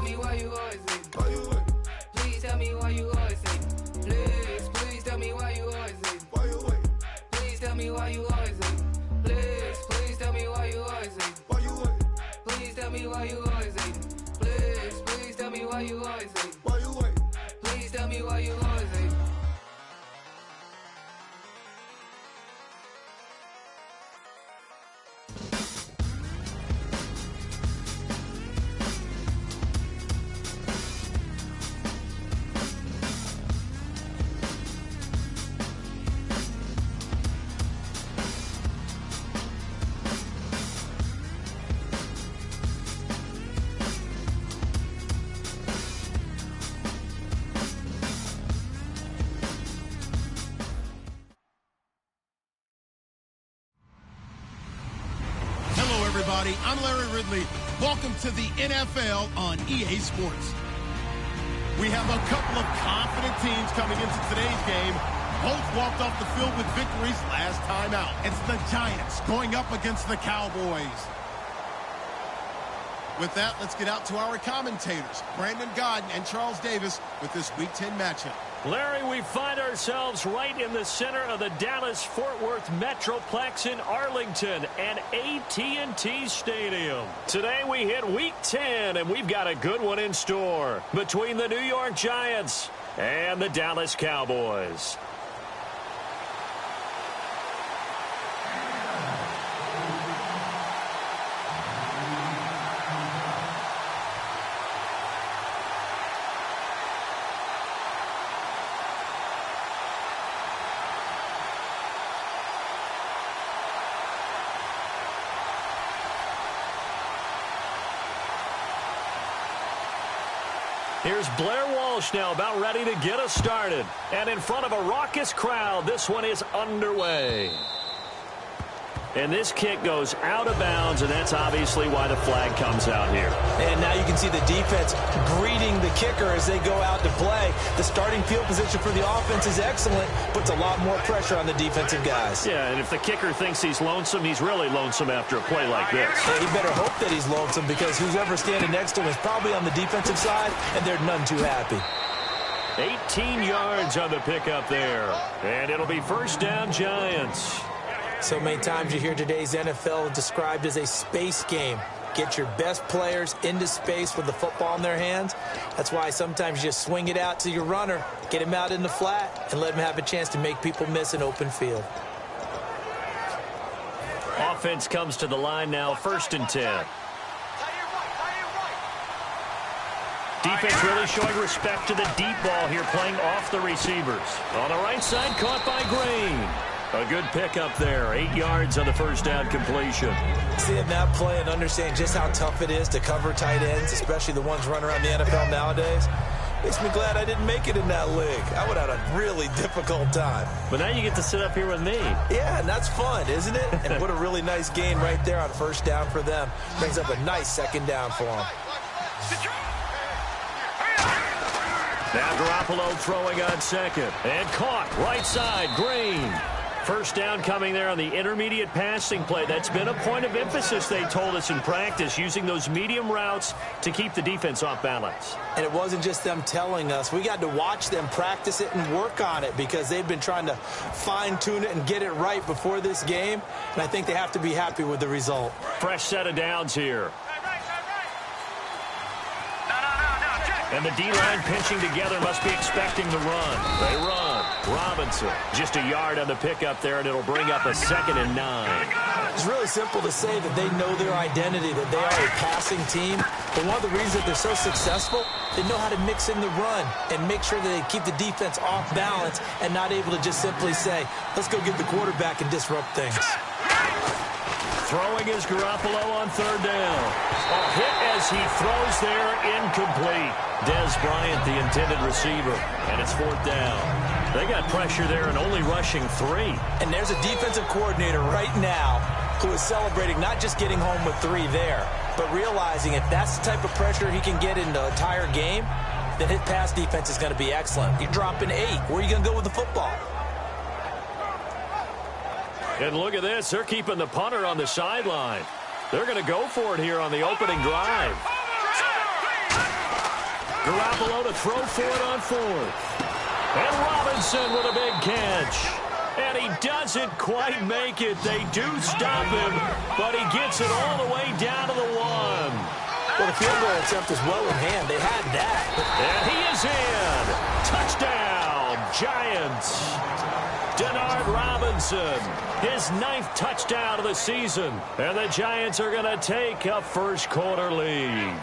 me why you always hate me. Please tell me why you always hate me. Please tell me why you always hate me. Please tell me why you always hate me. Please tell me why you always hate me. Please tell me why you always hate me. Please tell me why you always hate me. Please tell me why you always hate me. Everybody, I'm Larry Ridley. Welcome to the NFL on EA Sports. We have a couple of confident teams coming into today's game. Both walked off the field with victories last time out. It's the Giants going up against the Cowboys. With that, let's get out to our commentators, Brandon Godden and Charles Davis, with this Week 10 matchup. Larry, we find ourselves right in the center of the Dallas-Fort Worth Metroplex in Arlington and AT&T Stadium. Today we hit Week 10, and we've got a good one in store between the New York Giants and the Dallas Cowboys. Here's Blair Walsh now about ready to get us started. And in front of a raucous crowd, this one is underway. And this kick goes out of bounds, and that's obviously why the flag comes out here. And now you can see the defense greeting the kicker as they go out to play. The starting field position for the offense is excellent, puts a lot more pressure on the defensive guys. Yeah, and if the kicker thinks he's lonesome, he's really lonesome after a play like this. Yeah, he better hope that he's lonesome, because who's ever standing next to him is probably on the defensive side, and they're none too happy. 18 yards on the pickup there. And it'll be first down, Giants. So many times you hear today's NFL described as a space game. Get your best players into space with the football in their hands. That's why sometimes you just swing it out to your runner, get him out in the flat, and let him have a chance to make people miss an open field. Offense comes to the line now, 1st and 10. Defense really showing respect to the deep ball here, playing off the receivers. On the right side, caught by Green. A good pickup there, 8 yards on the first down completion. Seeing that play and understanding just how tough it is to cover tight ends, especially the ones running around the NFL nowadays, makes me glad I didn't make it in that league. I would have had a really difficult time. But now you get to sit up here with me. Yeah, and that's fun, isn't it? And what a really nice gain right there on first down for them. Brings up a nice second down for them. Now Garoppolo throwing on second. And caught, right side, Green. First down coming there on the intermediate passing play. That's been a point of emphasis, they told us in practice, using those medium routes to keep the defense off balance. And it wasn't just them telling us. We got to watch them practice it and work on it, because they've been trying to fine-tune it and get it right before this game. And I think they have to be happy with the result. Fresh set of downs here. And the D-line pinching together, must be expecting the run. They run. Robinson, just a yard on the pickup there, and it'll bring up a 2nd and 9. It's really simple to say that they know their identity, that they are a passing team. But one of the reasons that they're so successful, they know how to mix in the run and make sure that they keep the defense off balance and not able to just simply say, let's go get the quarterback and disrupt things. Throwing is Garoppolo on 3rd down. A hit as he throws there, incomplete. Dez Bryant, the intended receiver, and it's 4th down. They got pressure there and only rushing 3. And there's a defensive coordinator right now who is celebrating not just getting home with 3 there, but realizing if that's the type of pressure he can get in the entire game, then his pass defense is going to be excellent. You're dropping 8. Where are you going to go with the football? And look at this. They're keeping the punter on the sideline. They're going to go for it here on the opening drive. Garoppolo to throw for it on fourth. And Robinson with a big catch. And he doesn't quite make it. They do stop him, but he gets it all the way down to the 1. Well, the field goal attempt is well in hand. They had that. And he is in. Touchdown, Giants. Denard Robinson, his 9th touchdown of the season. And the Giants are going to take a first-quarter lead.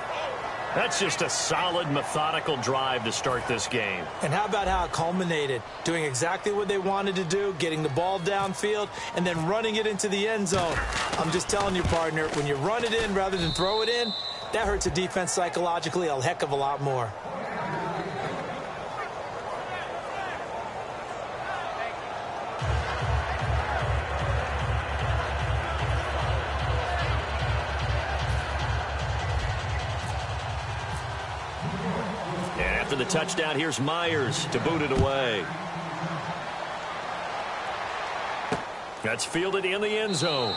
That's just a solid, methodical drive to start this game. And how about how it culminated? Doing exactly what they wanted to do, getting the ball downfield, and then running it into the end zone. I'm just telling you, partner, when you run it in rather than throw it in, that hurts a defense psychologically a heck of a lot more. After the touchdown, here's Myers to boot it away. That's fielded in the end zone.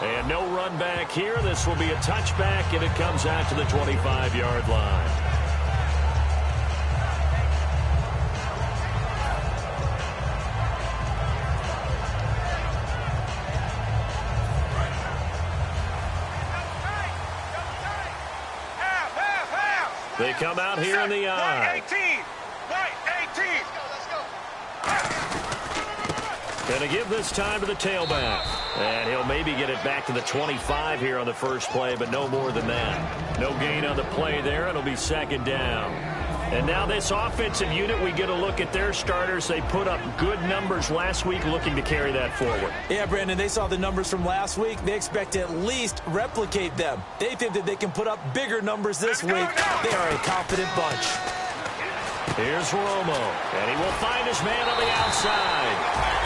And no run back here. This will be a touchback, and it comes out to the 25-yard line. They come out here in the eye. Going to give this time to the tailback. And he'll maybe get it back to the 25 here on the first play, but no more than that. No gain on the play there. It'll be second down. And now this offensive unit, we get a look at their starters. They put up good numbers last week, looking to carry that forward. Yeah, Brandon, they saw the numbers from last week. They expect to at least replicate them. They think that they can put up bigger numbers this week. They are a confident bunch. Here's Romo, and he will find his man on the outside.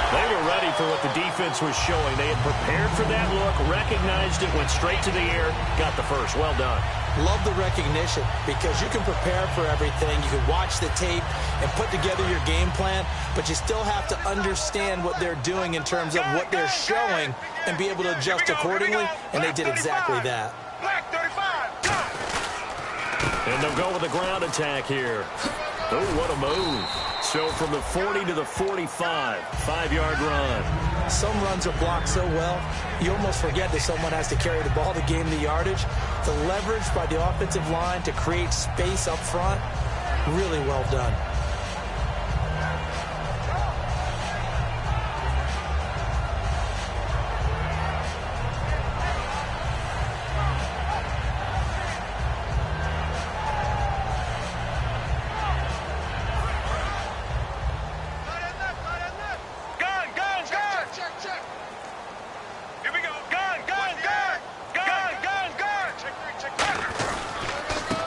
They were ready for what the defense was showing. They had prepared for that look, recognized it, went straight to the air, got the first. Well done. Love the recognition because you can prepare for everything. You can watch the tape and put together your game plan, but you still have to understand what they're doing in terms of what they're showing and be able to adjust accordingly, and they did exactly that. And they'll go with the ground attack here. Oh, what a move. So from the 40 to the 45, 5-yard run. Some runs are blocked so well, you almost forget that someone has to carry the ball to gain the yardage. The leverage by the offensive line to create space up front, really well done.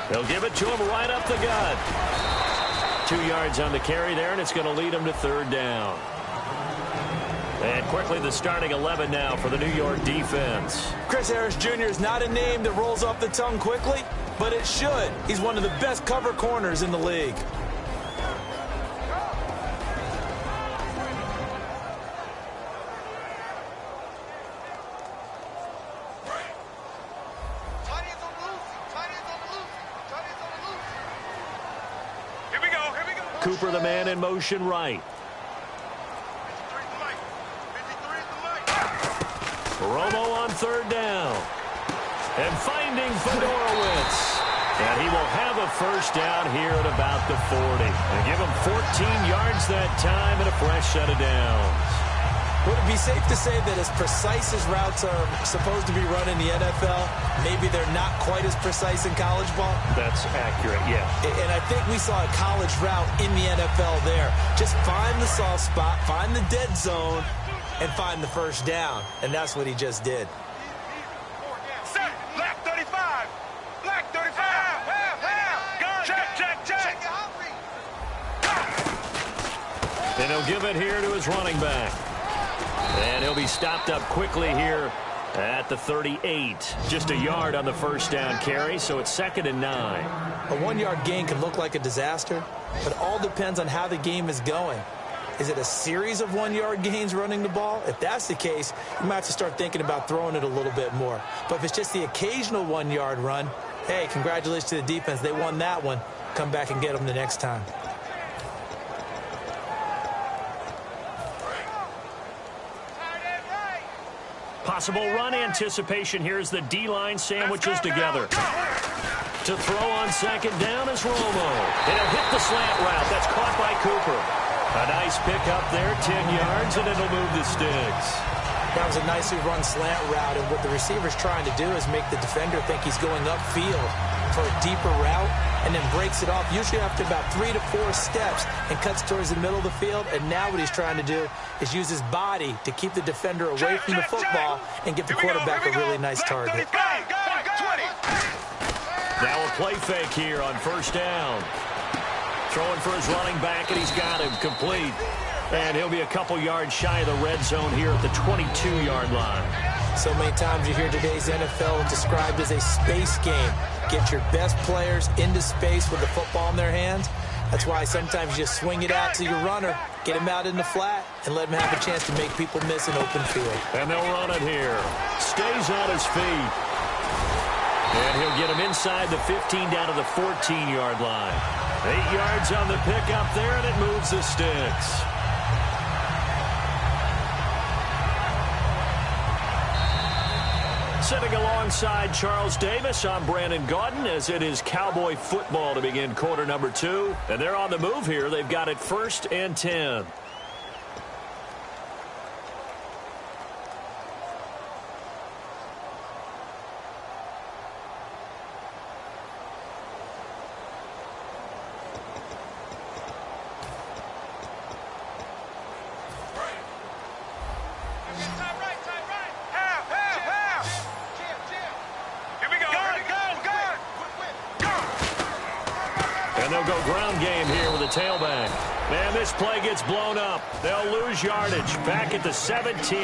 They'll give it to him right up the gut. 2 yards on the carry there, and it's going to lead him to third down. And quickly the starting 11 now for the New York defense. Chris Harris Jr. is not a name that rolls off the tongue quickly, but it should. He's one of the best cover corners in the league. Cooper, the man in motion right. Romo on third down. And finding Fedorowicz. And he will have a first down here at about the 40. And give him 14 yards that time and a fresh set of downs. Would it be safe to say that as precise as routes are supposed to be run in the NFL, maybe they're not quite as precise in college ball? That's accurate, yeah. And I think we saw a college route in the NFL there. Just find the soft spot, find the dead zone, and find the first down. And that's what he just did. Set, black 35. Black 35. Check. And he'll give it here to his running back. And he'll be stopped up quickly here at the 38. Just a yard on the first down carry, so it's 2nd and 9. A 1-yard gain can look like a disaster, but it all depends on how the game is going. Is it a series of 1-yard gains running the ball? If that's the case, you might have to start thinking about throwing it a little bit more. But if it's just the occasional 1-yard run, hey, congratulations to the defense. They won that one. come back and get them the next time. Possible run anticipation here as the D-line sandwiches together. To throw on second down is Romo. And he'll hit the slant route. That's caught by Cooper. A nice pick up there, 10 yards, and it'll move the sticks. That was a nicely run slant route, and what the receiver's trying to do is make the defender think he's going upfield for a deeper route, and then breaks it off, usually after about 3 to 4 steps, and cuts towards the middle of the field. And now what he's trying to do is use his body to keep the defender away from the football and give the quarterback a really nice target. Now a play fake here on first down. Throwing for his running back, and he's got him complete. And he'll be a couple yards shy of the red zone here at the 22-yard line. So many times you hear today's NFL described as a space game. Get your best players into space with the football in their hands. That's why sometimes you just swing it out to your runner, get him out in the flat, and let him have a chance to make people miss an open field. And they'll run it here. Stays on his feet. And he'll get him inside the 15 down to the 14-yard line. 8 yards on the pickup there, and it moves the sticks. Sitting alongside Charles Davis, I'm Brandon Gaudin, as it is Cowboy football to begin quarter number 2. And they're on the move here. They've got it 1st and 10. They'll go ground game here with a tailback. And this play gets blown up. They'll lose yardage back at the 17.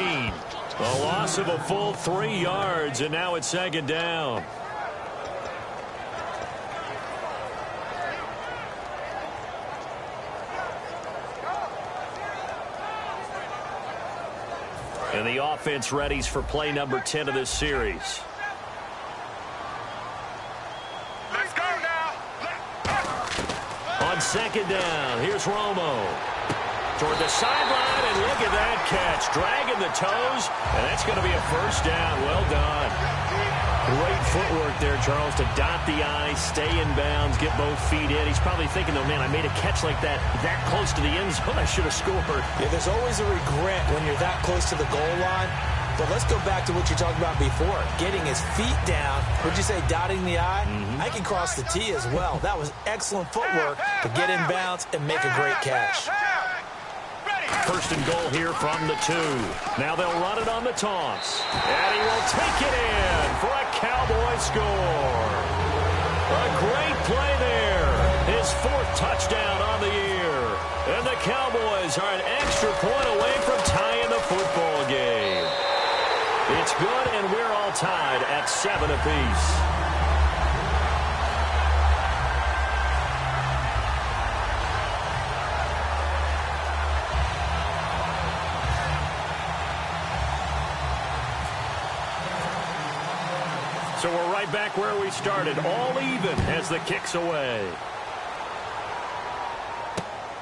A loss of a full 3 yards, and now it's second down. And the offense readies for play number 10 of this series. On second down, here's Romo. Toward the sideline, and look at that catch. Dragging the toes, and that's going to be a first down. Well done. Great footwork there, Charles, to dot the I, stay in bounds, get both feet in. He's probably thinking, though, man, I made a catch like that close to the end zone. I should have scored. Yeah, there's always a regret when you're that close to the goal line. But let's go back to what you talked about before, getting his feet down. Would you say dotting the I? I can cross the T as well. That was excellent footwork to get in bounds and make a great catch. First and goal here from the 2. Now they'll run it on the toss. And he will take it in for a Cowboy score. A great play there. His 4th touchdown on the year. And the Cowboys are an extra point away from tying the football game. It's good, and we're all tied at 7 apiece. So we're right back where we started, all even as the kick's away.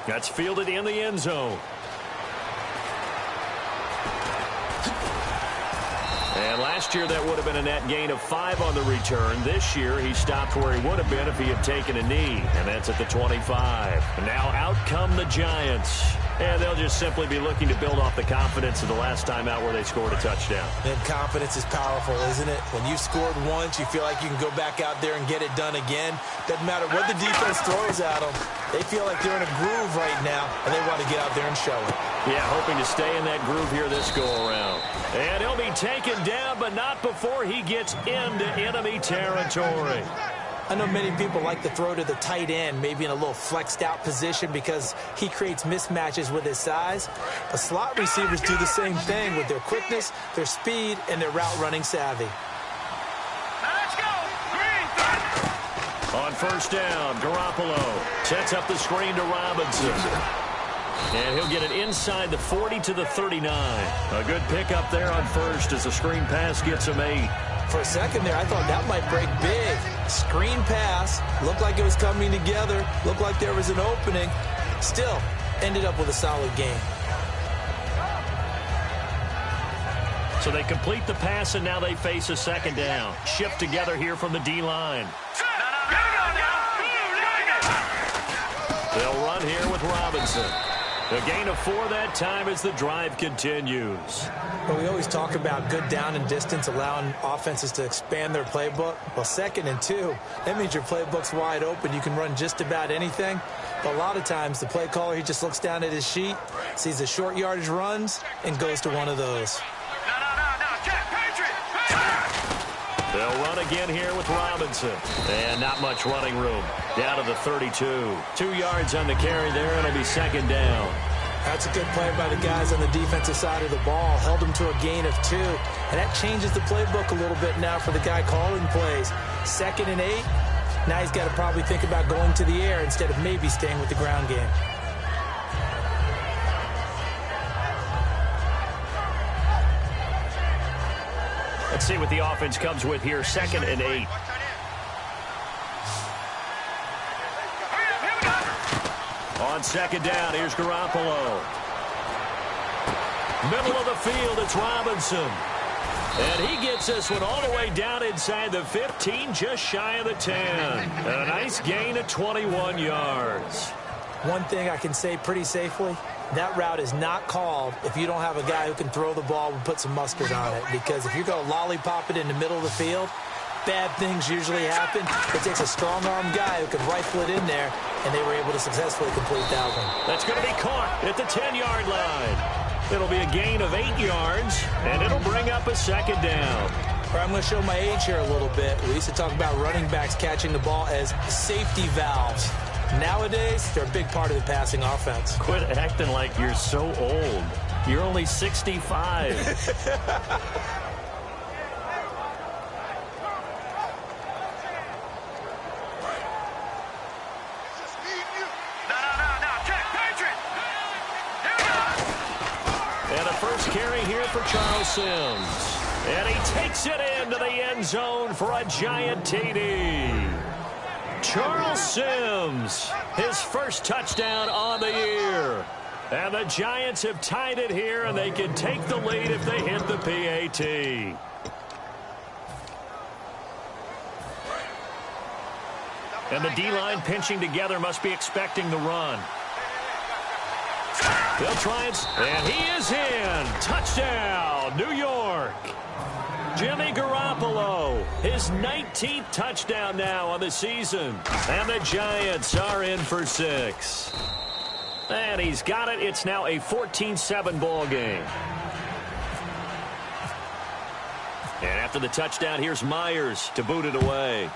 That's fielded in the end zone. And last year, that would have been a net gain of 5 on the return. This year, he stopped where he would have been if he had taken a knee, and that's at the 25. And now out come the Giants. And they'll just simply be looking to build off the confidence of the last time out where they scored a touchdown. And confidence is powerful, isn't it? When you've scored once, you feel like you can go back out there and get it done again. Doesn't matter what the defense throws at them. They feel like they're in a groove right now, and they want to get out there and show it. Yeah, hoping to stay in that groove here this go-around. And he'll be taken down, but not before he gets into enemy territory. I know many people like to throw to the tight end, maybe in a little flexed out position because he creates mismatches with his size. But slot receivers do the same thing with their quickness, their speed, and their route running savvy. On first down, Garoppolo sets up the screen to Robinson. And he'll get it inside the 40 to the 39. A good pickup there on first as the screen pass gets him 8. For a second there, I thought that might break big. Screen pass. Looked like it was coming together. Looked like there was an opening. Still ended up with a solid game. So they complete the pass, and now they face a second down. Shift together here from the D-line. They'll run here with Robinson. A gain of 4 that time as the drive continues. Well, we always talk about good down and distance, allowing offenses to expand their playbook. Well, 2nd and 2, that means your playbook's wide open. You can run just about anything. But a lot of times, the play caller, he just looks down at his sheet, sees the short yardage runs, and goes to one of those. They'll run again here with Robinson. And not much running room. Down to the 32. 2 yards on the carry there, and it'll be second down. That's a good play by the guys on the defensive side of the ball. Held them to a gain of 2. And that changes the playbook a little bit now for the guy calling plays. 2nd and 8. Now he's got to probably think about going to the air instead of maybe staying with the ground game. Let's see what the offense comes with here. 2nd and 8. On second down, here's Garoppolo. Middle of the field, it's Robinson. And he gets this one all the way down inside the 15, just shy of the 10. And a nice gain of 21 yards. One thing I can say pretty safely, that route is not called if you don't have a guy who can throw the ball and put some mustard on it. Because if you're going to lollipop it in the middle of the field, bad things usually happen. It takes a strong-arm guy who can rifle it in there, and they were able to successfully complete that one. That's going to be caught at the 10-yard line. It'll be a gain of 8 yards, and it'll bring up a second down. I'm going to show my age here a little bit. We used to talk about running backs catching the ball as safety valves. Nowadays, they're a big part of the passing offense. Quit acting like you're so old. You're only 65. And a first carry here for Charles Sims. And he takes it into the end zone for a giant TD. Charles Sims, his first touchdown on the year. And the Giants have tied it here, and they can take the lead if they hit the PAT. And the D-line pinching together must be expecting the run. They'll try and he is in. Touchdown, New York. Jimmy Garoppolo, his 19th touchdown now on the season. And the Giants are in for 6. And he's got it. It's now a 14-7 ball game. And after the touchdown, here's Myers to boot it away.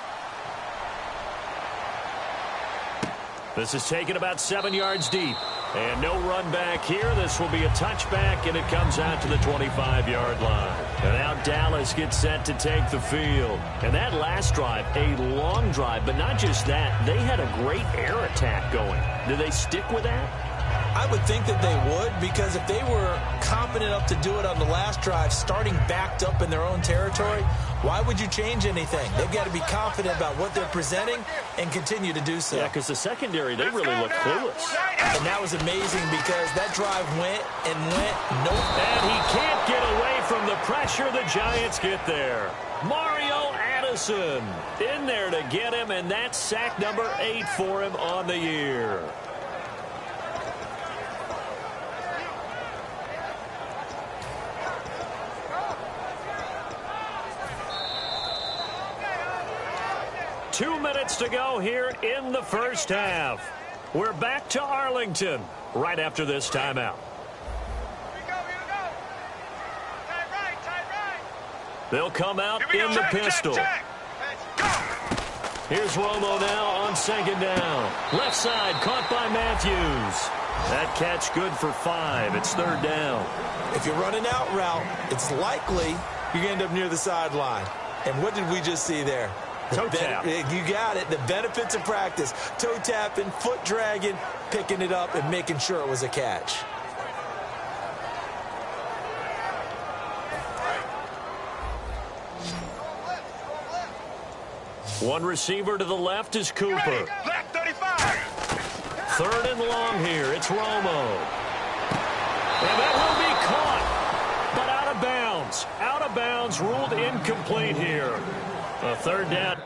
This is taken about 7 yards deep. And no run back here. This will be a touchback, and it comes out to the 25-yard line. And now Dallas gets set to take the field. And that last drive, a long drive, but not just that. They had a great air attack going. Do they stick with that? I would think that they would, because if they were confident enough to do it on the last drive, starting backed up in their own territory, why would you change anything? They've got to be confident about what they're presenting and continue to do so. Yeah, because the secondary, they really look clueless. And that was amazing because that drive went and went. Nope. And he can't get away from the pressure. The Giants get there. Mario Addison in there to get him, and that's sack number 8 for him on the year. Two minutes to go here in the first half. We're back to Arlington right after this timeout. They'll come out in the pistol. Here's Romo now on second down. Left side caught by Matthews. That catch good for 5. It's third down. If you're running out route, it's likely you're going to end up near the sideline. And what did we just see there? Toe tap. You got it. The benefits of practice. Toe tapping, foot dragging, picking it up, and making sure it was a catch. One receiver to the left is Cooper. Left 35. Third and long here. It's Romo. And that will be caught, but out of bounds. Out of bounds, ruled incomplete here. A third down.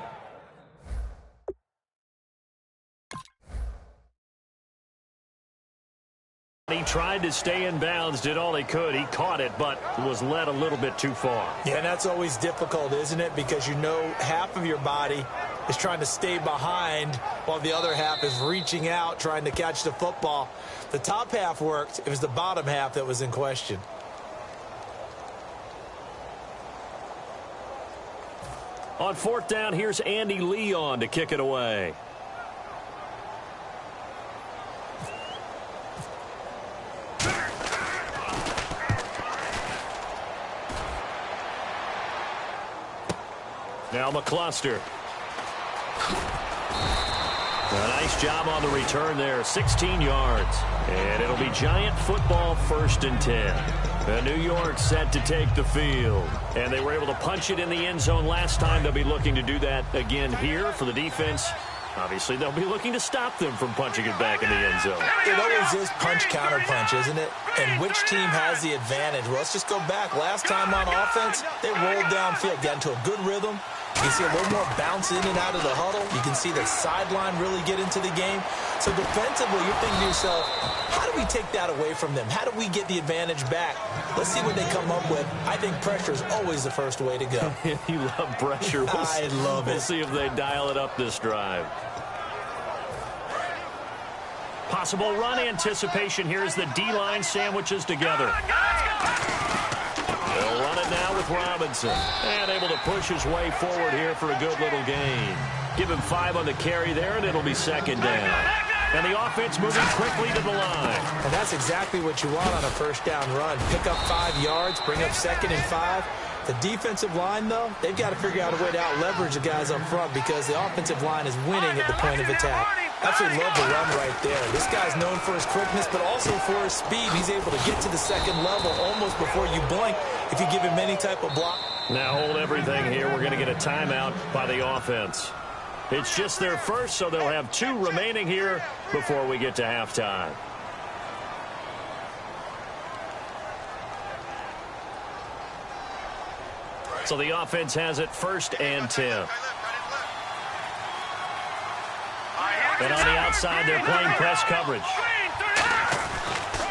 He tried to stay in bounds, did all he could. He caught it, but was led a little bit too far. Yeah, and that's always difficult, isn't it? Because you know half of your body is trying to stay behind while the other half is reaching out, trying to catch the football. The top half worked. It was the bottom half that was in question. On fourth down, here's Andy Leon to kick it away. Now McCluster. A nice job on the return there, 16 yards. And it'll be Giant football, 1st and 10. New York set to take the field. And they were able to punch it in the end zone last time. They'll be looking to do that again here for the defense. Obviously, they'll be looking to stop them from punching it back in the end zone. It always is punch-counter-punch, isn't it? And which team has the advantage? Well, let's just go back. Last time on offense, they rolled downfield, got into a good rhythm. You can see a little more bounce in and out of the huddle. You can see the sideline really get into the game. So defensively, you're thinking to yourself, how do we take that away from them? How do we get the advantage back? Let's see what they come up with. I think pressure is always the first way to go. You love pressure. I love it. We'll see if they dial it up this drive. Possible run anticipation here as the D-line sandwiches together. They'll run it now with Robinson. And able to push his way forward here for a good little gain. Give him 5 on the carry there, and it'll be 2nd down. And the offense moving quickly to the line. And that's exactly what you want on a first down run. Pick up 5 yards, bring up 2nd and 5. The defensive line, though, they've got to figure out a way to out-leverage the guys up front because the offensive line is winning at the point of attack. Absolutely love the run right there. This guy's known for his quickness, but also for his speed. He's able to get to the 2nd level almost before you blink if you give him any type of block. Now hold everything here. We're going to get a timeout by the offense. It's just their first, so they'll have 2 remaining here before we get to halftime. So the offense has it 1st and 10. And on the outside, they're playing press coverage.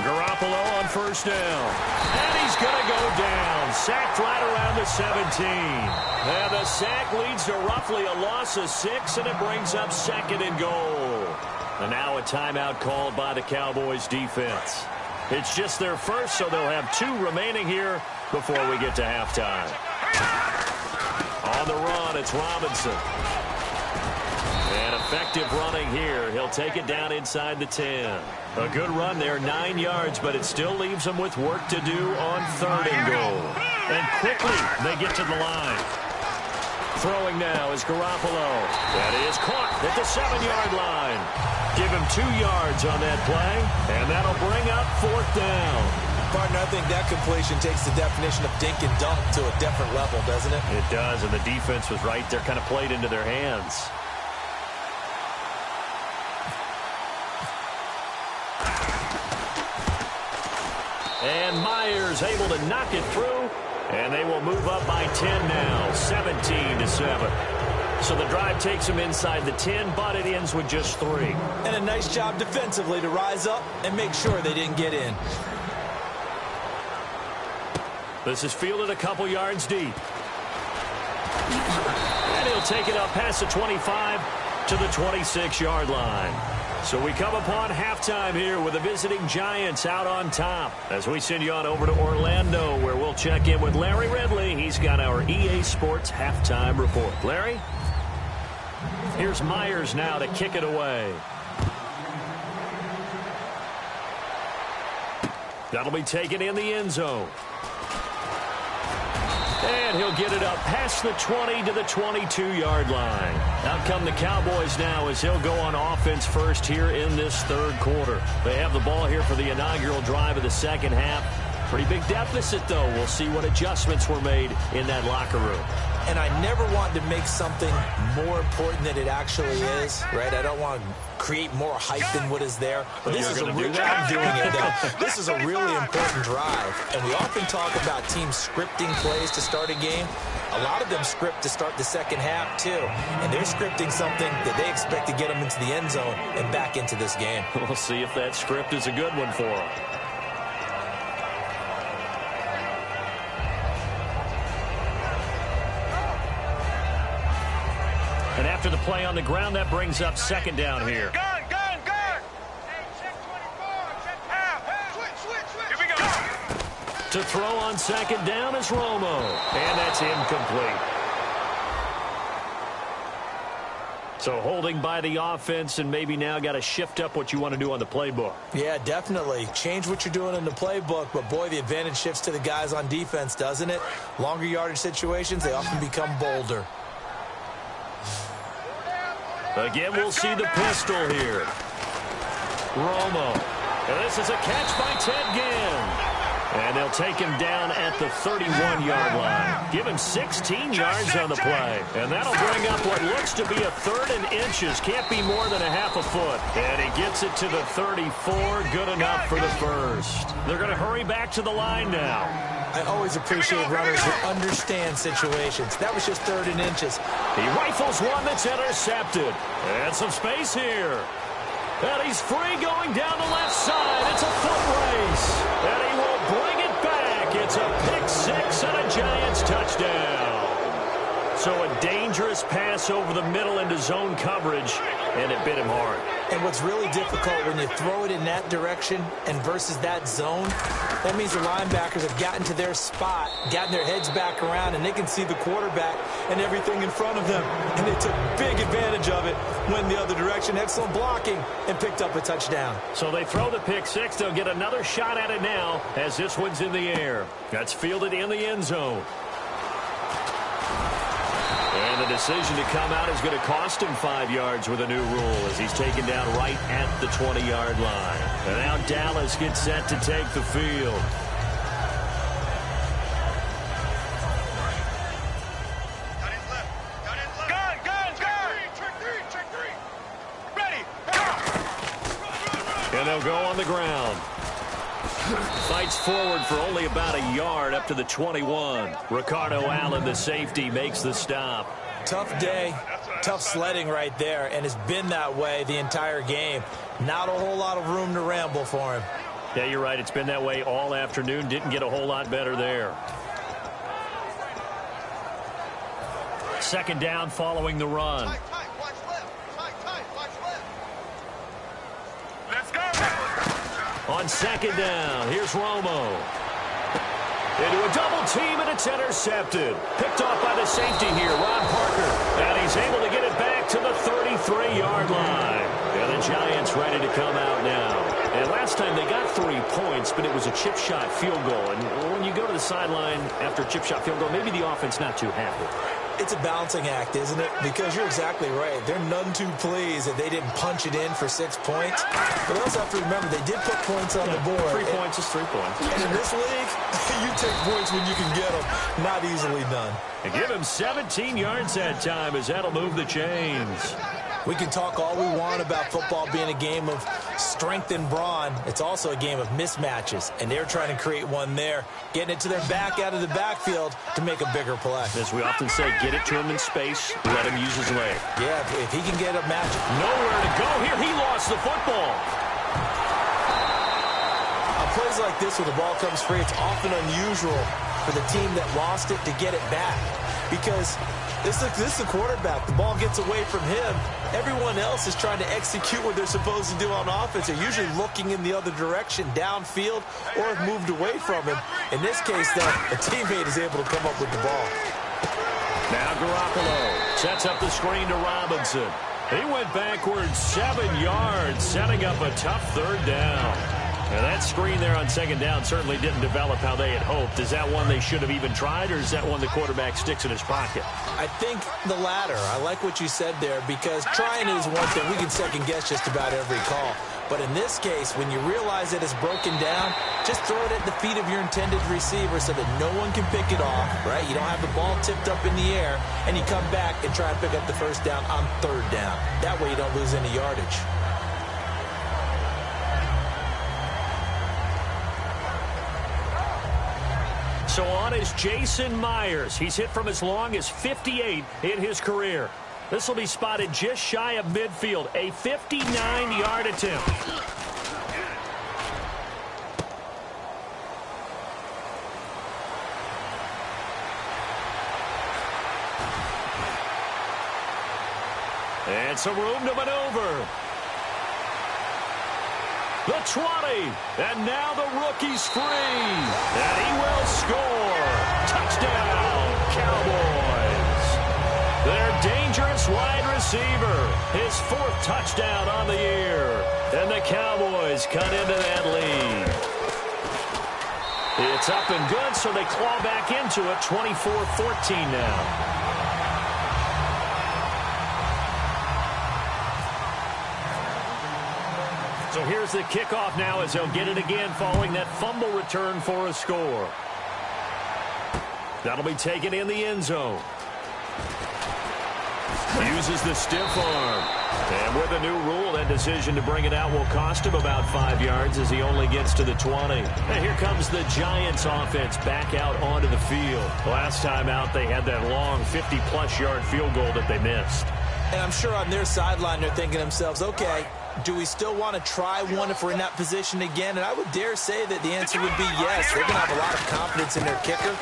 Garoppolo on 1st down. And he's going to go down. Sacked right around the 17. And the sack leads to roughly a loss of 6, and it brings up 2nd and goal. And now a timeout called by the Cowboys defense. It's just their first, so they'll have 2 remaining here before we get to halftime. On the run, it's Robinson. And effective running here. He'll take it down inside the 10. A good run there, 9 yards, but it still leaves them with work to do on 3rd and goal. And quickly, they get to the line. Throwing now is Garoppolo. That is caught at the 7-yard line. Give him 2 yards on that play, and that'll bring up 4th down. Partner, I think that completion takes the definition of dink and dunk to a different level, doesn't it? It does, and the defense was right there, kind of played into their hands. And Myers able to knock it through, and they will move up by 10 now, 17-7. So the drive takes them inside the 10, but it ends with just 3. And a nice job defensively to rise up and make sure they didn't get in. This is fielded a couple yards deep. And he'll take it up past the 25 to the 26-yard line. So we come upon halftime here with the visiting Giants out on top. As we send you on over to Orlando, where we'll check in with Larry Ridley. He's got our EA Sports halftime report. Larry? Here's Myers now to kick it away. That'll be taken in the end zone. And he'll get it up past the 20 to the 22-yard line. Out come the Cowboys now as he'll go on offense first here in this 3rd quarter. They have the ball here for the inaugural drive of the 2nd half. Pretty big deficit, though. We'll see what adjustments were made in that locker room. and I never want to make something more important than it actually is, right? I don't want to create more hype than what is there. But this is a real I'm doing it, though. This is a really important drive, and we often talk about teams scripting plays to start a game. A lot of them script to start the second half, too. And they're scripting something that they expect to get them into the end zone and back into this game. We'll see if that script is a good one for them. And after the play on the ground, that brings up second down here. Gun! Hey, check 24, check half. Switch. Here we go. To throw on second down is Romo. And that's incomplete. So holding by the offense, and maybe now got to shift up what you want to do on the playbook. Yeah, definitely. Change what you're doing in the playbook, but boy, the advantage shifts to the guys on defense, doesn't it? Longer yardage situations, they often become bolder. Again, we'll see the pistol here. Romo. And this is a catch by Ted Ginn. And they'll take him down at the 31-yard line. Give him 16 yards on the play. And that'll bring up what looks to be a 3rd and inches. Can't be more than a half a foot. And he gets it to the 34. Good enough for the first. They're going to hurry back to the line now. I always appreciate runners who understand situations. That was just 3rd and inches. He rifles one that's intercepted. And some space here. And he's free going down the left side. It's a foot race. And he will bring it back. It's a pick six and a Giants touchdown. So a dangerous pass over the middle into zone coverage, and it bit him hard. And what's really difficult when you throw it in that direction and versus that zone, that means the linebackers have gotten to their spot, gotten their heads back around, and they can see the quarterback and everything in front of them. And they took big advantage of it, went the other direction, excellent blocking, and picked up a touchdown. So they throw the pick six. They'll get another shot at it now as this one's in the air. That's fielded in the end zone. And the decision to come out is going to cost him 5 yards with a new rule as he's taken down right at the 20-yard line. And now Dallas gets set to take the field. Check three. Ready. And they'll go on the ground. Fights forward for only about a yard up to the 21. Ricardo Allen, the safety, makes the stop. Tough day, tough sledding right there, and it's been that way the entire game. Not a whole lot of room to ramble for him. Yeah, you're right. It's been that way all afternoon. Didn't get a whole lot better there. Second down following the run. Watch left. Watch left. Let's go. On second down, here's Romo. Into a double team, and it's intercepted. Picked off by the safety here, Ron Parker. And he's able to get it back to the 33-yard line. And the Giants ready to come out now. And last time they got 3 points, but it was a chip shot field goal. And when you go to the sideline after a chip shot field goal, maybe the offense not too happy. It's a balancing act, isn't it? Because you're exactly right. They're none too pleased that they didn't punch it in for 6 points. But they also have to remember they did put points on the board. 3 points is 3 points. And in this league, you take points when you can get them. Not easily done. And give him 17 yards that time as that'll move the chains. We can talk all we want about football being a game of strength and brawn. It's also a game of mismatches, and they're trying to create one there, getting it to their back out of the backfield to make a bigger play. As we often say, get it to him in space, let him use his leg. Yeah, if he can get a match. Nowhere to go here. He lost the football. On plays like this where the ball comes free, it's often unusual for the team that lost it to get it back. Because this is the quarterback. The ball gets away from him. Everyone else is trying to execute what they're supposed to do on offense. They're usually looking in the other direction, downfield, or have moved away from him. In this case, though, a teammate is able to come up with the ball. Now Garoppolo sets up the screen to Robinson. He went backwards 7 yards, setting up a tough third down. Now that screen there on second down certainly didn't develop how they had hoped. Is that one they should have even tried, or is that one the quarterback sticks in his pocket? I think the latter. I like what you said there, because trying is one thing. We can second guess just about every call. But in this case, when you realize that it's broken down, just throw it at the feet of your intended receiver so that no one can pick it off, right? You don't have the ball tipped up in the air, and you come back and try and pick up the first down on third down. That way you don't lose any yardage. So on is Jason Myers. He's hit from as long as 58 in his career. This will be spotted just shy of midfield. A 59-yard attempt. And some room to maneuver. The 20, and now the rookie's free, and he will score. Touchdown, Cowboys. Their dangerous wide receiver, his 4th touchdown on the year, and the Cowboys cut into that lead. It's up and good, so they claw back into it, 24-14 now. So here's the kickoff now as they'll get it again following that fumble return for a score. That'll be taken in the end zone. Uses the stiff arm. And with a new rule, that decision to bring it out will cost him about 5 yards as he only gets to the 20. And here comes the Giants offense back out onto the field. Last time out, they had that long 50-plus yard field goal that they missed. And I'm sure on their sideline they're thinking to themselves, okay, do we still want to try one if we're in that position again? And I would dare say that the answer would be yes. They're going to have a lot of confidence in their kicker.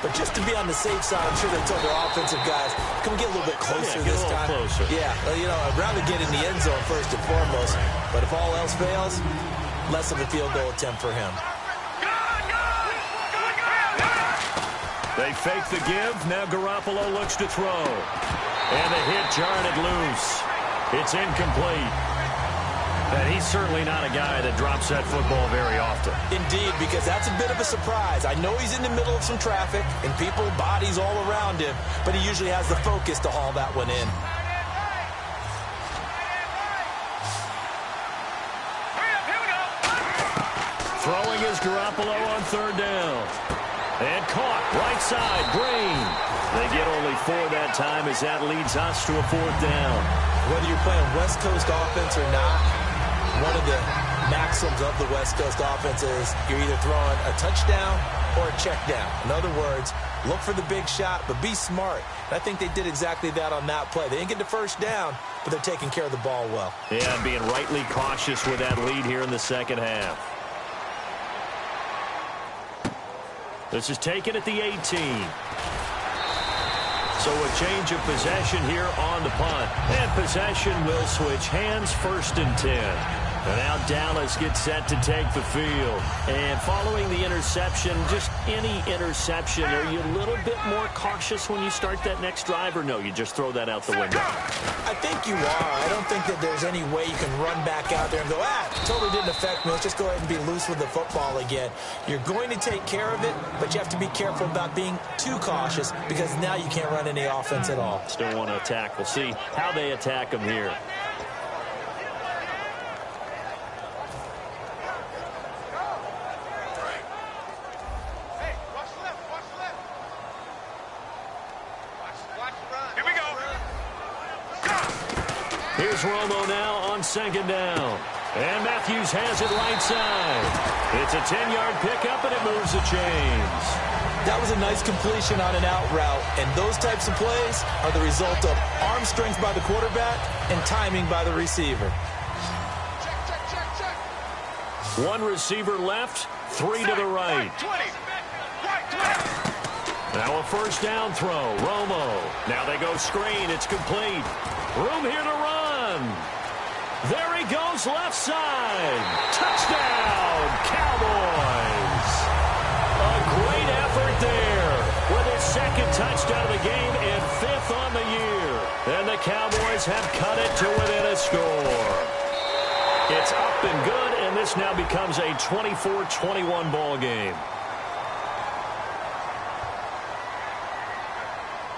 But just to be on the safe side, I'm sure they told their offensive guys, can we get a little bit closer this time? Closer. Yeah, well, you know, I'd rather get in the end zone first and foremost. But if all else fails, less of a field goal attempt for him. They fake the give. Now Garoppolo looks to throw. And the hit jarred it loose. It's incomplete. And he's certainly not a guy that drops that football very often. Indeed, because that's a bit of a surprise. I know he's in the middle of some traffic and people, bodies all around him, but he usually has the focus to haul that one in. Throwing is Garoppolo on third down. And caught, right side, Green. They get only 4 that time as that leads us to a 4th down. Whether you're playing West Coast offense or not, one of the maxims of the West Coast offense is you're either throwing a touchdown or a check down. In other words, look for the big shot, but be smart. And I think they did exactly that on that play. They didn't get the first down, but they're taking care of the ball well. Yeah, and being rightly cautious with that lead here in the second half. This is taken at the 18. So a change of possession here on the punt. And possession will switch hands, 1st and 10. And now Dallas gets set to take the field. And following the interception, just any interception, are you a little bit more cautious when you start that next drive, or no, you just throw that out the window? I think you are. I don't think that there's any way you can run back out there and go, totally didn't affect me. Let's just go ahead and be loose with the football again. You're going to take care of it, but you have to be careful about being too cautious because now you can't run any offense at all. Still want to attack. We'll see how they attack them here. Here's Romo now on 2nd down. And Matthews has it right side. It's a 10-yard pickup, and it moves the chains. That was a nice completion on an out route, and those types of plays are the result of arm strength by the quarterback and timing by the receiver. One receiver left, 3 to the right. Now a 1st down throw, Romo. Now they go screen, it's complete. Room here to run. There he goes, left side. Touchdown, Cowboys. A great effort there with his 2nd touchdown of the game and 5th on the year. And the Cowboys have cut it to within a score. It's up and good, and this now becomes a 24-21 ball game.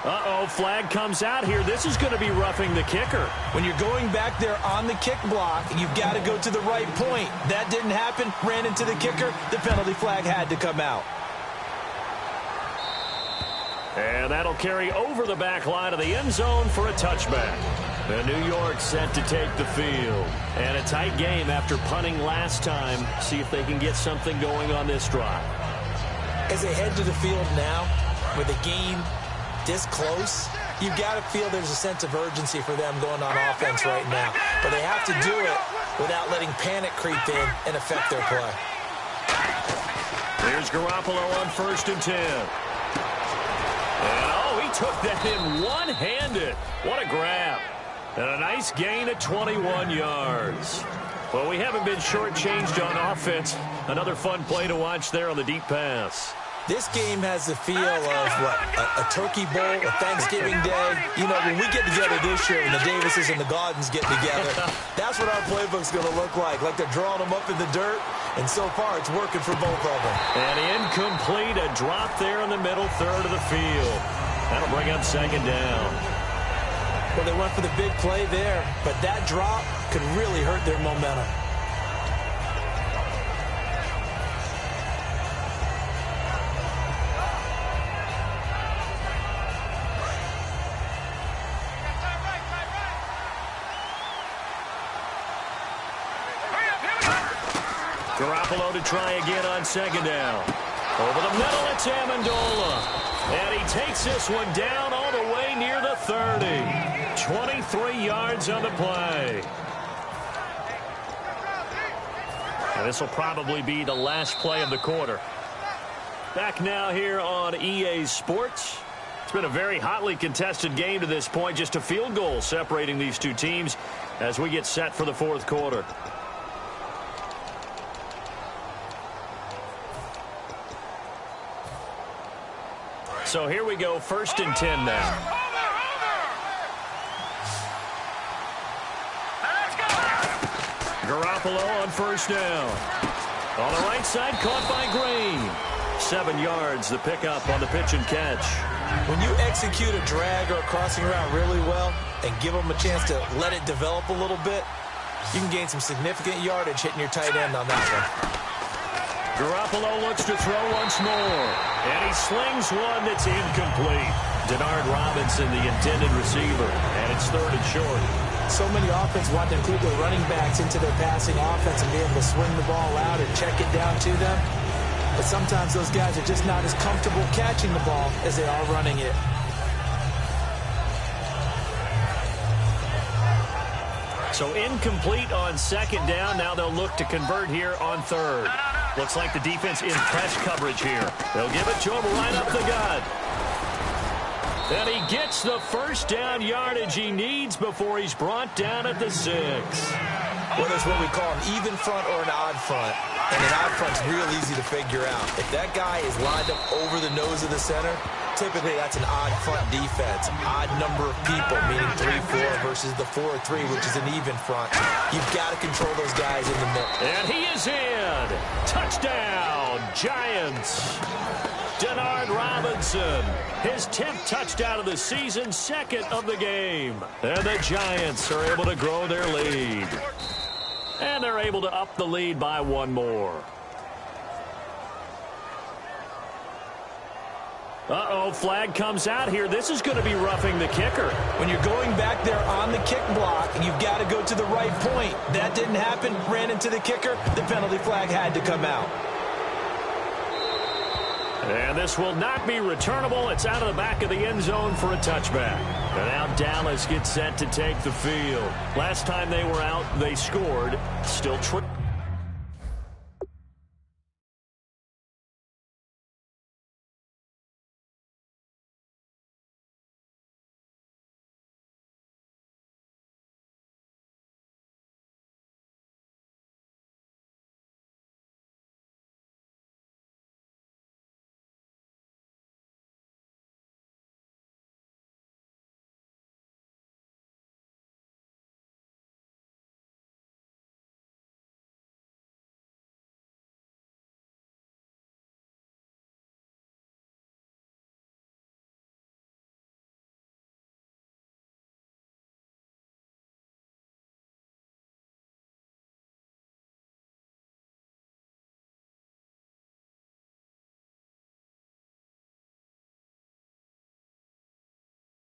Uh-oh, flag comes out here. This is going to be roughing the kicker. When you're going back there on the kick block, you've got to go to the right point. That didn't happen. Ran into the kicker. The penalty flag had to come out. And that'll carry over the back line of the end zone for a touchback. And New York set to take the field. And a tight game after punting last time. See if they can get something going on this drive. As they head to the field now, with the game this close, you've got to feel there's a sense of urgency for them going on offense right now. But they have to do it without letting panic creep in and affect their play. Here's Garoppolo on 1st and 10. And, oh, he took that in one-handed. What a grab. And a nice gain at 21 yards. Well, we haven't been shortchanged on offense. Another fun play to watch there on the deep pass. This game has the feel of, what, a turkey bowl, a Thanksgiving day. You know, when we get together this year, when the Davises and the Gaudens get together, that's what our playbook's going to look like they're drawing them up in the dirt, and so far it's working for both of them. And incomplete, a drop there in the middle third of the field. That'll bring up 2nd down. Well, they went for the big play there, but that drop could really hurt their momentum. Garoppolo to try again on 2nd down. Over the middle, it's Amendola. And he takes this one down all the way near the 30. 23 yards on the play. And this will probably be the last play of the quarter. Back now here on EA Sports. It's been a very hotly contested game to this point. Just a field goal separating these two teams as we get set for the 4th quarter. So here we go, 1st and 10 now. Garoppolo on 1st down. On the right side, caught by Green. 7 yards, the pickup on the pitch and catch. When you execute a drag or a crossing route really well and give them a chance to let it develop a little bit, you can gain some significant yardage hitting your tight end on that one. Garoppolo looks to throw once more. And he slings one that's incomplete. Denard Robinson, the intended receiver. And it's 3rd and short. So many offenses want to include their running backs into their passing offense and be able to swing the ball out and check it down to them. But sometimes those guys are just not as comfortable catching the ball as they are running it. So incomplete on 2nd down. Now they'll look to convert here on 3rd. Looks like the defense in press coverage here. They'll give it to him right up the gut. And he gets the 1st down yardage he needs before he's brought down at the 6. Whether it's what we call an even front or an odd front, and an odd front's real easy to figure out. If that guy is lined up over the nose of the center, typically that's an odd front defense. Odd number of people, meaning 3-4 versus the 4-3, which is an even front. You've got to control those guys in the middle. And he is in. Touchdown, Giants. Denard Robinson, his 10th touchdown of the season, 2nd of the game. And the Giants are able to grow their lead. And they're able to up the lead by 1 more. Uh-oh, flag comes out here. This is going to be roughing the kicker. When you're going back there on the kick block, you've got to go to the right point. That didn't happen. Ran into the kicker. The penalty flag had to come out. And this will not be returnable. It's out of the back of the end zone for a touchback. And now Dallas gets set to take the field. Last time they were out, they scored. Still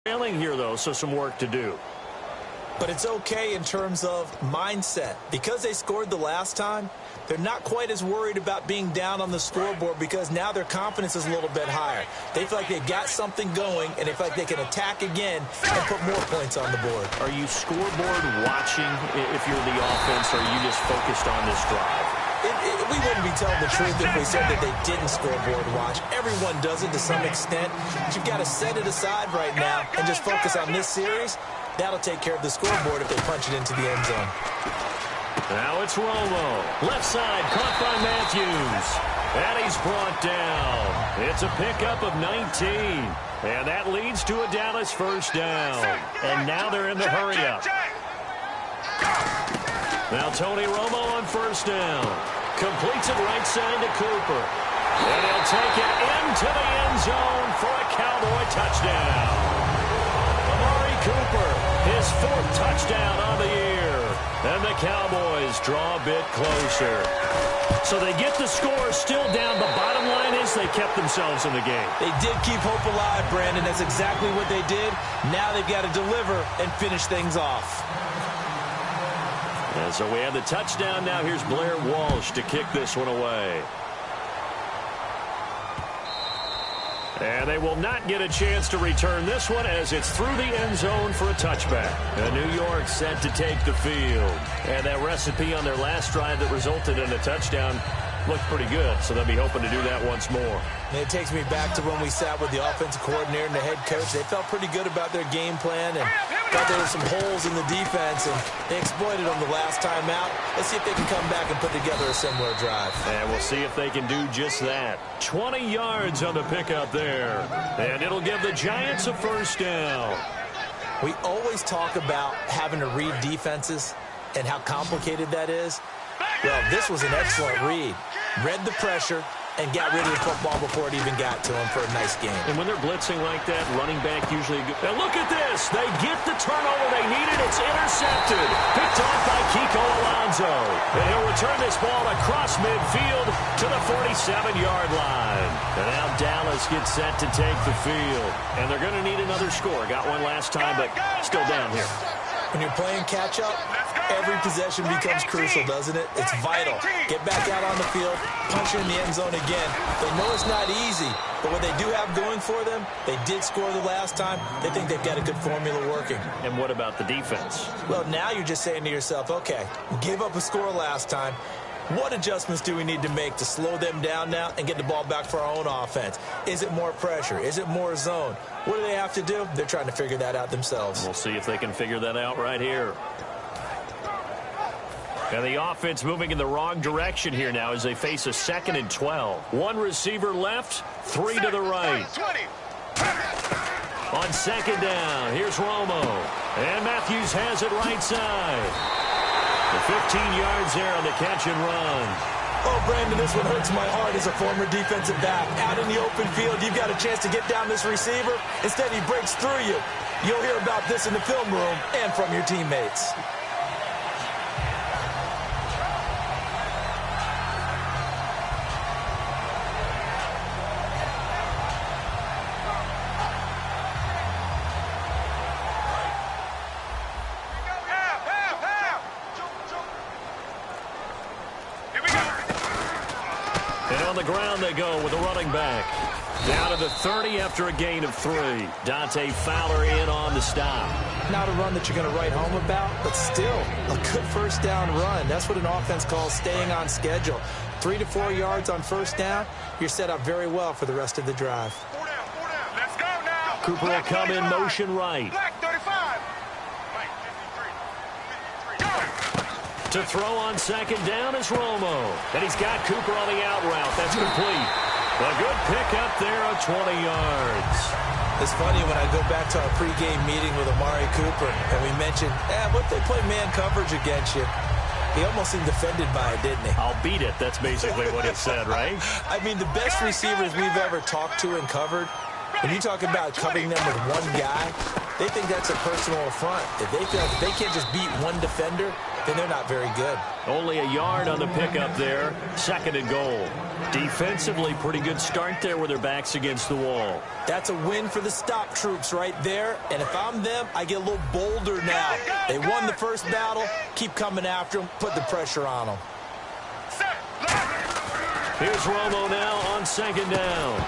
Trailing here, though, so some work to do. But it's okay in terms of mindset. Because they scored the last time, they're not quite as worried about being down on the scoreboard because now their confidence is a little bit higher. They feel like they've got something going, and they feel like they can attack again and put more points on the board. Are you scoreboard watching if you're the offense, or are you just focused on this drive? We wouldn't be telling the truth if we said that they didn't scoreboard watch. Everyone does it to some extent. But you've got to set it aside right now and just focus on this series. That'll take care of the scoreboard if they punch it into the end zone. Now it's Romo. Left side, caught by Matthews. And he's brought down. It's a pickup of 19. And that leads to a Dallas first down. And now they're in the hurry-up. Now Tony Romo on first down. Completes it right side to Cooper. And he'll take it into the end zone for a Cowboy touchdown. Amari Cooper, his 4th touchdown on the year. And the Cowboys draw a bit closer. So they get the score still down. The bottom line is they kept themselves in the game. They did keep hope alive, Brandon. That's exactly what they did. Now they've got to deliver and finish things off. And so we have the touchdown now. Here's Blair Walsh to kick this one away. And they will not get a chance to return this one as it's through the end zone for a touchback. And New York set to take the field. And that recipe on their last drive that resulted in a touchdown looked pretty good, so they'll be hoping to do that once more. And it takes me back to when we sat with the offensive coordinator and the head coach. They felt pretty good about their game plan and thought there were some holes in the defense, and they exploited them the last time out. Let's see if they can come back and put together a similar drive. And we'll see if they can do just that. 20 yards on the pickup there. And it'll give the Giants a first down. We always talk about having to read defenses and how complicated that is. Well, this was an excellent read. Read the pressure and got rid of the football before it even got to him for a nice game. And when they're blitzing like that, running back usually... Now look at this. They get the turnover they needed. It's intercepted. Picked off by Kiko Alonso. And he'll return this ball across midfield to the 47-yard line. And now Dallas gets set to take the field. And they're going to need another score. Got one last time, but still down here. When you're playing catch-up, every possession becomes crucial, doesn't it? It's vital. Get back out on the field, punch it in the end zone again. They know it's not easy, but what they do have going for them, they did score the last time. They think they've got a good formula working. And what about the defense? Well, now you're just saying to yourself, okay, gave up a score last time. What adjustments do we need to make to slow them down now and get the ball back for our own offense? Is it more pressure? Is it more zone? What do they have to do? They're trying to figure that out themselves. We'll see if they can figure that out right here. And the offense moving in the wrong direction here now as they face a 2nd and 12. One receiver left, 3 to the right. On 2nd down, here's Romo. And Matthews has it right side. 15 yards there on the catch and run. Oh, Brandon, this one hurts my heart as a former defensive back. Out in the open field, you've got a chance to get down this receiver. Instead, he breaks through you. You'll hear about this in the film room and from your teammates. Ground they go with a running back. Down to the 30 after a gain of 3. Dante Fowler in on the stop. Not a run that you're going to write home about, but still a good first down run. That's what an offense calls staying on schedule. 3 to 4 yards on first down. You're set up very well for the rest of the drive. 4 down. Let's go now. Cooper will come in motion right. Black 35. To throw on 2nd down is Romo. And he's got Cooper on the out route. That's complete. A good pickup there of 20 yards. It's funny when I go back to our pregame meeting with Amari Cooper, and we mentioned, what if they play man coverage against you? He almost seemed offended by it, didn't he? I'll beat it. That's basically what he said, right? I mean, the best receivers we've ever talked to and covered, when you talk about covering them with one guy, they think that's a personal affront. If they feel like they can't just beat one defender, then they're not very good. Only a yard on the pickup there. 2nd and goal. Defensively, pretty good start there with their backs against the wall. That's a win for the stop troops right there. And if I'm them, I get a little bolder now. They won the first battle. Keep coming after them. Put the pressure on them. Here's Romo now on 2nd down.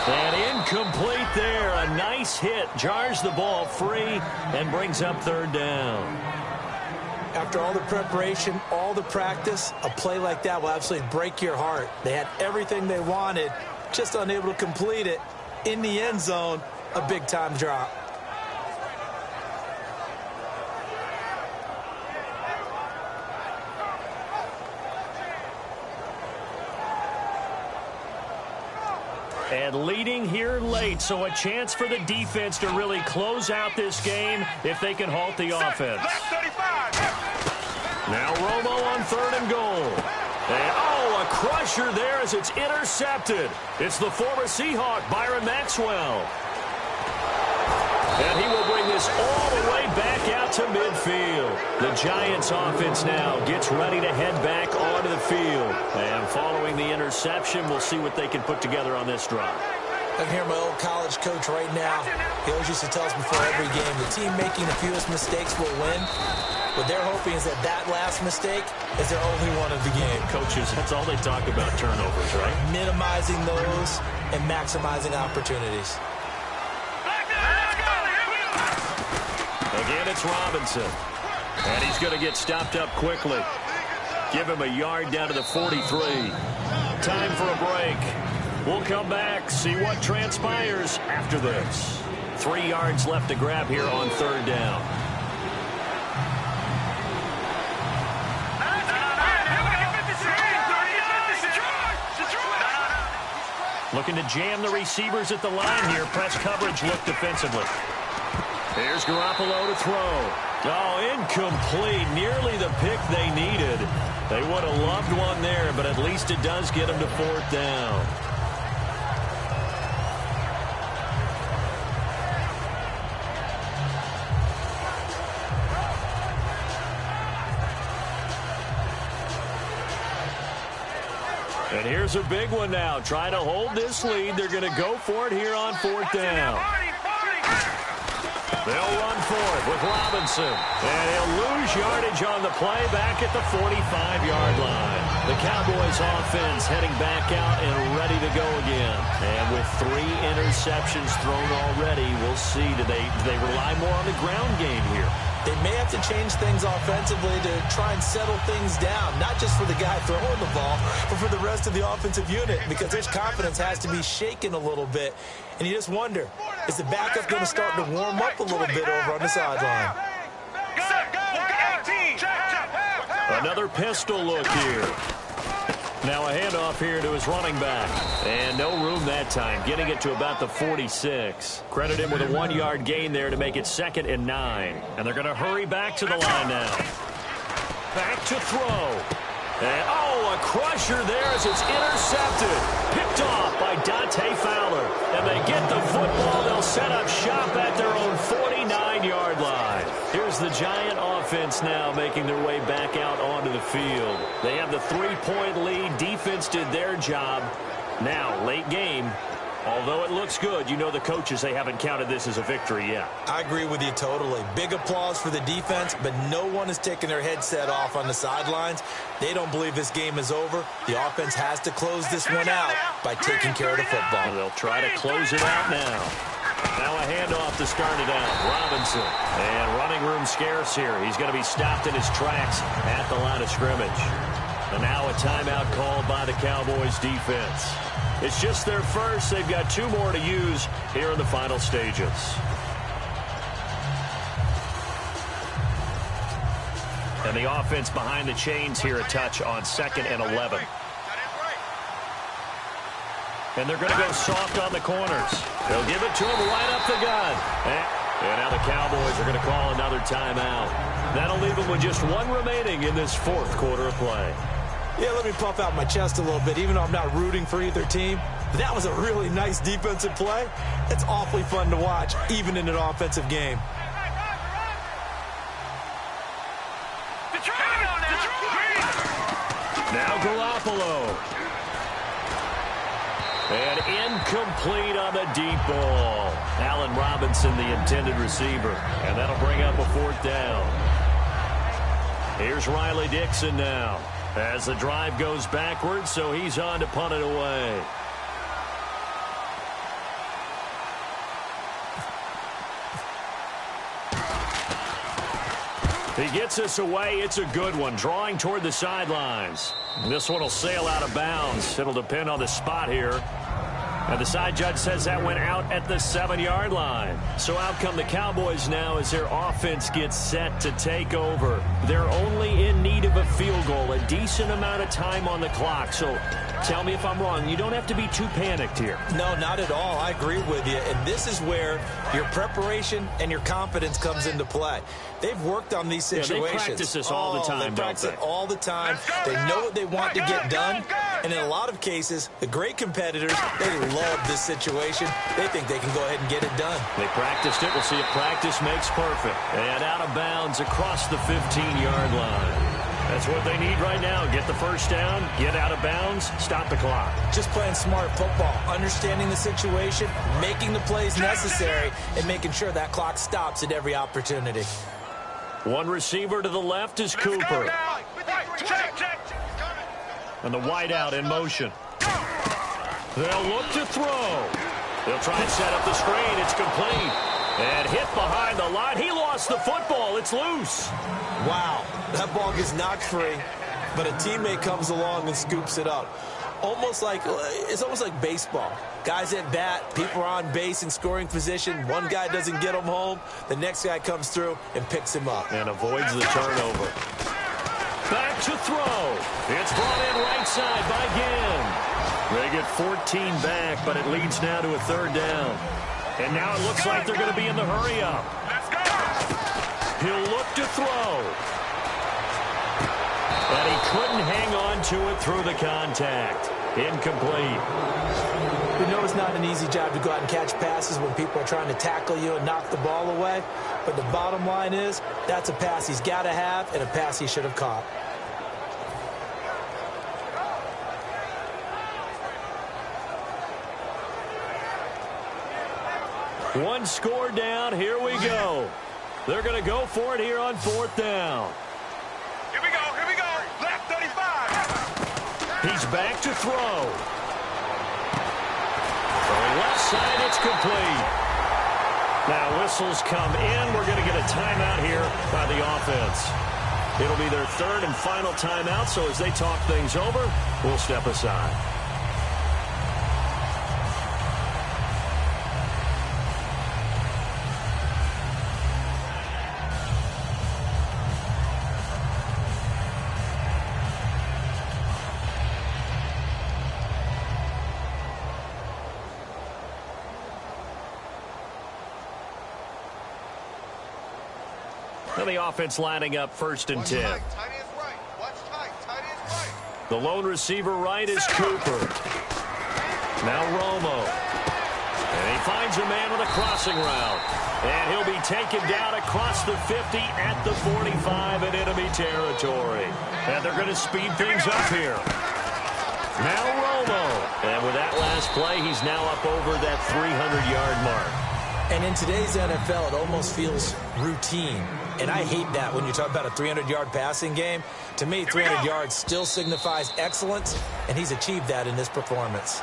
And incomplete there. A nice hit. Jars the ball free and brings up 3rd down. After all the preparation, all the practice, a play like that will absolutely break your heart. They had everything they wanted, just unable to complete it. In the end zone, a big-time drop. And leading here late, so a chance for the defense to really close out this game if they can halt the offense. Now Romo on 3rd and goal. And, a crusher there as it's intercepted. It's the former Seahawk, Byron Maxwell. And he will bring this all the way back out to midfield. The Giants offense now gets ready to head back onto the field. And following the interception, we'll see what they can put together on this drive. I can hear my old college coach right now. He always used to tell us before every game, the team making the fewest mistakes will win. What they're hoping is that last mistake is their only one of the game. Coaches, that's all they talk about, turnovers, right? Minimizing those and maximizing opportunities. Again, it's Robinson. And he's going to get stopped up quickly. Give him a yard down to the 43. Time for a break. We'll come back, see what transpires after this. 3 yards left to grab here on 3rd down. Looking to jam the receivers at the line here. Press coverage look defensively. Here's Garoppolo to throw. Incomplete. Nearly the pick they needed. They would have loved one there, but at least it does get them to 4th down. And here's a big one now. Trying to hold this lead. They're going to go for it here on 4th down. They'll run for it with Robinson. And he'll lose yardage on the play back at the 45-yard line. The Cowboys offense heading back out and ready to go again. And with 3 interceptions thrown already, we'll see. Do they rely more on the ground game here? They may have to change things offensively to try and settle things down, not just for the guy throwing the ball, but for the rest of the offensive unit, because their confidence has to be shaken a little bit. And you just wonder, is the backup going to start to warm up a little bit over on the sideline? Another pistol look here. Now a handoff here to his running back. And no room that time, getting it to about the 46. Credit him with a 1-yard gain there to make it 2nd and 9. And they're going to hurry back to the line now. Back to throw. And, a crusher there as it's intercepted. Picked off by Dante Fowler. And they get the football. They'll set up shop at their own 49-yard line. Here's the Giant offense now making their way back out onto the field. They have the 3-point lead. Defense did their job. Now, late game. Although it looks good, you know the coaches, they haven't counted this as a victory yet. I agree with you totally. Big applause for the defense, but no one is taking their headset off on the sidelines. They don't believe this game is over. The offense has to close this one out by taking care of the football. They'll try to close it out now. Now a handoff to start it out. Robinson. And running room scarce here. He's going to be stopped in his tracks at the line of scrimmage. And now a timeout called by the Cowboys defense. It's just their first. They've got 2 more to use here in the final stages. And the offense behind the chains here a touch on 2nd and 11. And they're going to go soft on the corners. They'll give it to him right up the gut. And now the Cowboys are going to call another timeout. That'll leave them with just 1 remaining in this 4th quarter of play. Yeah, let me puff out my chest a little bit, even though I'm not rooting for either team. That was a really nice defensive play. It's awfully fun to watch, even in an offensive game. The Garoppolo. And incomplete on the deep ball. Allen Robinson, the intended receiver. And that'll bring up a 4th down. Here's Riley Dixon now. As the drive goes backwards, so he's on to punt it away. He gets us away. It's a good one. Drawing toward the sidelines. This one will sail out of bounds. It'll depend on the spot here. And the side judge says that went out at the 7-yard line. So out come the Cowboys now as their offense gets set to take over. They're only in need of a field goal, a decent amount of time on the clock. So tell me if I'm wrong. You don't have to be too panicked here. No, not at all. I agree with you. And this is where your preparation and your confidence comes into play. They've worked on these situations. They practice this all the time, They practice it all the time. They know what they want to get done. And in a lot of cases, the great competitors, they love this situation. They think they can go ahead and get it done. They practiced it. We'll see if practice makes perfect. And out of bounds across the 15-yard line. That's what they need right now. Get the first down, get out of bounds, stop the clock. Just playing smart football, understanding the situation, making the plays necessary, and making sure that clock stops at every opportunity. One receiver to the left is Cooper. And the wideout in motion. They'll look to throw. They'll try and set up the screen. It's complete. And hit behind the line. He lost the football. It's loose. Wow, that ball gets knocked free, but a teammate comes along and scoops it up. It's almost like baseball. Guys at bat, people are on base in scoring position. One guy doesn't get him home. The next guy comes through and picks him up. And avoids the turnover. Back to throw. It's brought in right side by Ginn. They get 14 back, but it leads now to a 3rd down. And now it looks like they're going to be in the hurry-up. He'll look to throw. And he couldn't hang on to it through the contact. Incomplete. We know it's not an easy job to go out and catch passes when people are trying to tackle you and knock the ball away. But the bottom line is, that's a pass he's got to have and a pass he should have caught. One score down. Here we go. They're going to go for it here on 4th down. Here we go. Left 35. He's back to throw. On the left side, it's complete. Now whistles come in. We're going to get a timeout here by the offense. It'll be their 3rd and final timeout, so as they talk things over, we'll step aside. And the offense lining up 1st and 10. The lone receiver right is Cooper. Now Romo. And he finds a man with a crossing route. And he'll be taken down across the 50 at the 45 in enemy territory. And they're going to speed things up here. Now Romo. And with that last play, he's now up over that 300-yard mark. And in today's NFL, it almost feels routine. And I hate that when you talk about a 300-yard passing game. To me, 300 yards still signifies excellence, and he's achieved that in this performance.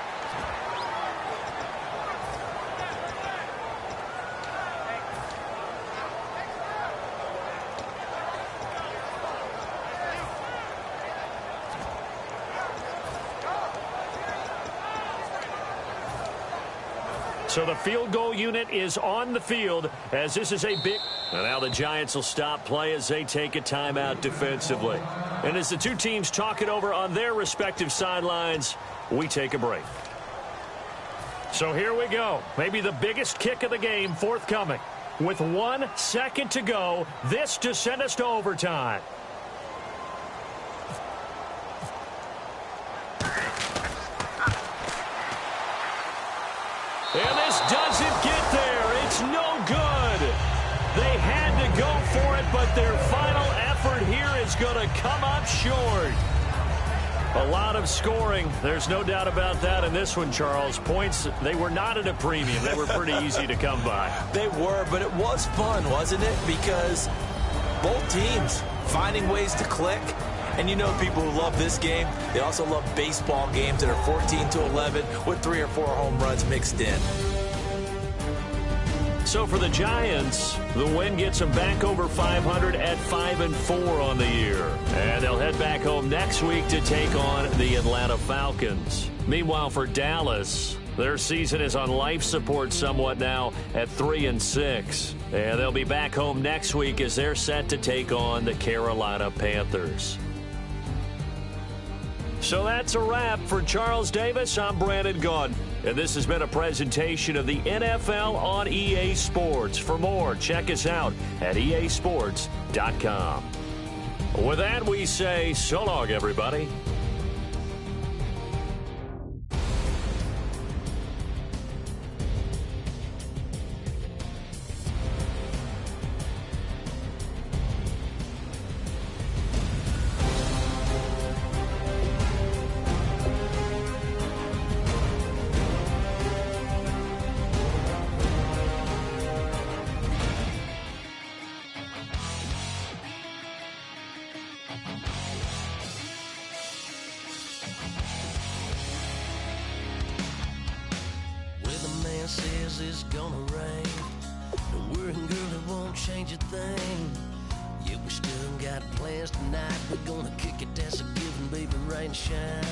So the field goal unit is on the field as this is a big... And now the Giants will stop play as they take a timeout defensively. And as the two teams talk it over on their respective sidelines, we take a break. So here we go. Maybe the biggest kick of the game forthcoming. With 1 second to go, this to send us to overtime. And this doesn't get there. It's no good. They had to go for it, but their final effort here is going to come up short. A lot of scoring. There's no doubt about that in this one, Charles. Points, they were not at a premium. They were pretty easy to come by. They were, but it was fun, wasn't it? Because both teams finding ways to click. And you know people who love this game, they also love baseball games that are 14-11 with 3 or 4 home runs mixed in. So for the Giants, the win gets them back over 500 at 5-4 on the year. And they'll head back home next week to take on the Atlanta Falcons. Meanwhile, for Dallas, their season is on life support somewhat now at 3-6. And they'll be back home next week as they're set to take on the Carolina Panthers. So that's a wrap. For Charles Davis, I'm Brandon Gaudin. And this has been a presentation of the NFL on EA Sports. For more, check us out at easports.com. With that, we say so long, everybody. Says it's gonna rain. Don't worry, girl, it won't change a thing. Yeah, we still got plans tonight. We're gonna kick it, that's a given, baby, rain, shine.